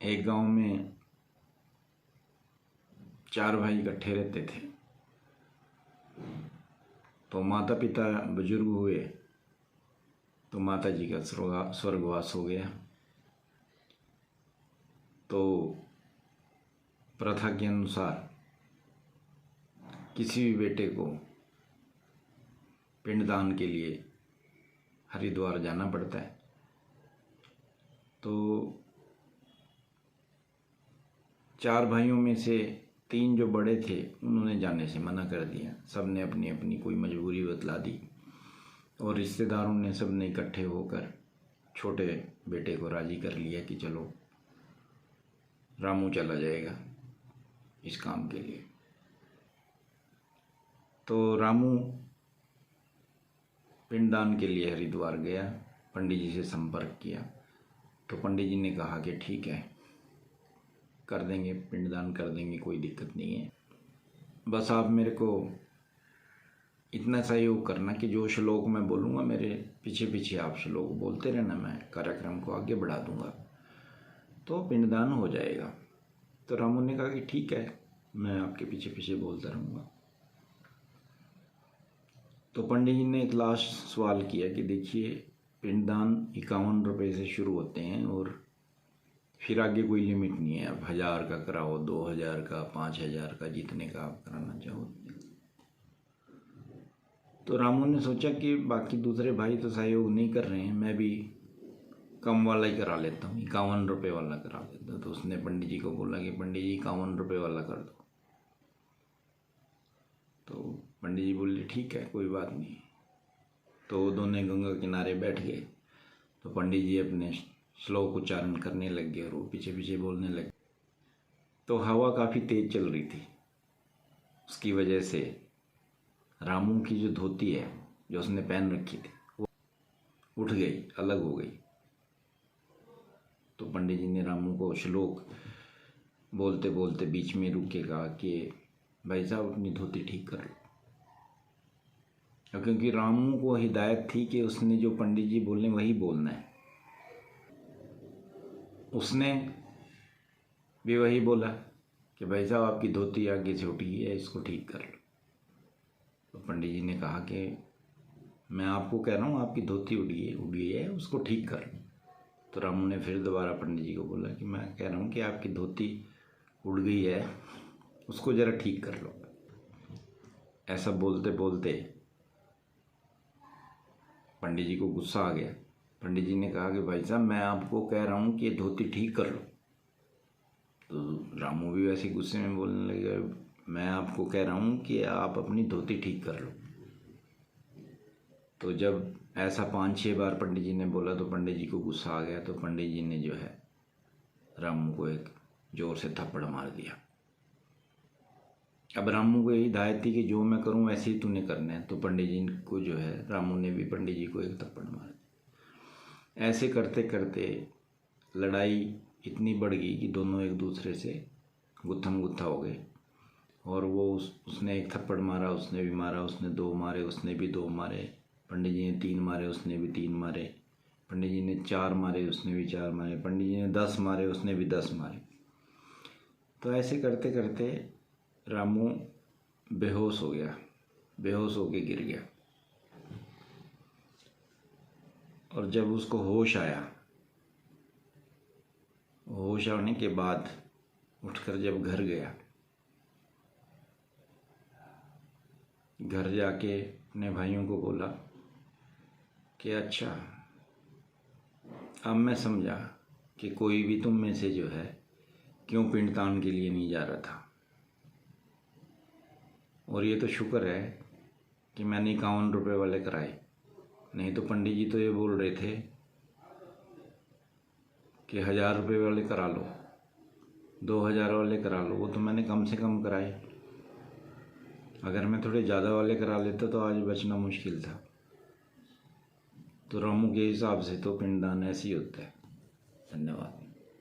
एक गांव में 4 भाई इकट्ठे रहते थे। तो माता पिता बुजुर्ग हुए तो माता जी का स्वर्गवास हो गया। तो प्रथा के अनुसार किसी भी बेटे को पिंडदान के लिए हरिद्वार जाना पड़ता है। तो 4 भाइयों में से 3 जो बड़े थे उन्होंने जाने से मना कर दिया। सब ने अपनी अपनी कोई मजबूरी बतला दी और रिश्तेदारों ने सब ने इकट्ठे होकर छोटे बेटे को राज़ी कर लिया कि चलो रामू चला जाएगा इस काम के लिए। तो रामू पिंडदान के लिए हरिद्वार गया, पंडित जी से संपर्क किया। तो पंडित जी ने कहा कि ठीक है, कर देंगे, पिंडदान कर देंगे, कोई दिक्कत नहीं है। बस आप मेरे को इतना सहयोग करना कि जो श्लोक मैं बोलूँगा मेरे पीछे पीछे आप श्लोक बोलते रहना, मैं कार्यक्रम को आगे बढ़ा दूँगा तो पिंडदान हो जाएगा। तो रामू ने कहा कि ठीक है, मैं आपके पीछे पीछे बोलता रहूँगा। तो पंडित जी ने एक लास्ट सवाल किया कि देखिए, पिंडदान 51 रुपये से शुरू होते हैं और फिर आगे कोई लिमिट नहीं है। आप 1000 का कराओ, 2000 का, 5000 का, जितने का आप कराना चाहो। तो रामू ने सोचा कि बाकी दूसरे भाई तो सहयोग नहीं कर रहे हैं, मैं भी कम वाला ही करा लेता हूँ, 51 रुपये वाला करा लेता हूँ। तो उसने पंडित जी को बोला कि पंडित जी 51 रुपये वाला कर दो। तो पंडित जी बोले ठीक है, कोई बात नहीं। तो दोनों गंगा किनारे बैठ गए। तो पंडित जी अपने श्लोक उच्चारण करने लग गए और वो पीछे पीछे बोलने लगे। तो हवा काफ़ी तेज़ चल रही थी, उसकी वजह से रामू की जो धोती है जो उसने पहन रखी थी वो उठ गई, अलग हो गई। तो पंडित जी ने रामू को श्लोक बोलते बोलते बीच में रुक के कहा कि भाई साहब अपनी धोती ठीक कर लो। क्योंकि रामू को हिदायत थी कि उसने जो पंडित जी बोले वही बोलना है। उसने भी वही बोला कि भाई साहब आपकी धोती आगे से उठी है, इसको ठीक कर लो। तो पंडित जी ने कहा कि मैं आपको कह रहा हूँ आपकी धोती उड़ी है, उसको ठीक कर लो। तो रामू ने फिर दोबारा पंडित जी को बोला कि मैं कह रहा हूँ कि आपकी धोती उड़ गई है, उसको ज़रा ठीक कर लो। ऐसा बोलते बोलते पंडित जी को गुस्सा आ गया। पंडित जी ने कहा कि भाई साहब मैं आपको कह रहा हूँ कि धोती ठीक कर लो। तो रामू भी वैसे गुस्से में बोलने लगा, मैं आपको कह रहा हूँ कि आप अपनी धोती ठीक कर लो। तो जब ऐसा 5-6 बार पंडित जी ने बोला तो पंडित जी को गुस्सा आ गया। तो पंडित जी ने जो है रामू को एक जोर से थप्पड़ मार दिया। अब रामू को यही हिदायत थी कि जो मैं करूं वैसे ही तूने करना है। तो पंडित जी को जो है रामू ने भी पंडित जी को एक थप्पड़ मार दिया। ऐसे करते करते लड़ाई इतनी बढ़ गई कि दोनों एक दूसरे से गुत्थम गुत्था हो गए। और वो उसने एक थप्पड़ मारा, उसने भी मारा, उसने 2 मारे, उसने भी 2 मारे, पंडित जी ने 3 मारे, उसने भी 3 मारे, पंडित जी ने 4 मारे, उसने भी 4 मारे, पंडित जी ने 10 मारे, उसने भी 10 मारे। तो ऐसे करते करते रामू बेहोश हो गया, बेहोश होके गिर गया। और जब उसको होश आया, होश आने के बाद उठकर जब घर गया, घर जाके अपने भाइयों को बोला कि अच्छा अब मैं समझा कि कोई भी तुम में से जो है क्यों पिंडदान के लिए नहीं जा रहा था। और ये तो शुक्र है कि मैंने 51 रुपये वाले कराए, नहीं तो पंडित जी तो ये बोल रहे थे कि 1000 रुपये वाले करा लो, 2000 वाले करा लो। वो तो मैंने कम से कम कराए। अगर मैं थोड़े ज़्यादा वाले करा लेता तो आज बचना मुश्किल था। तो रामू के हिसाब से तो पिंडदान ऐसे ही होता है। धन्यवाद।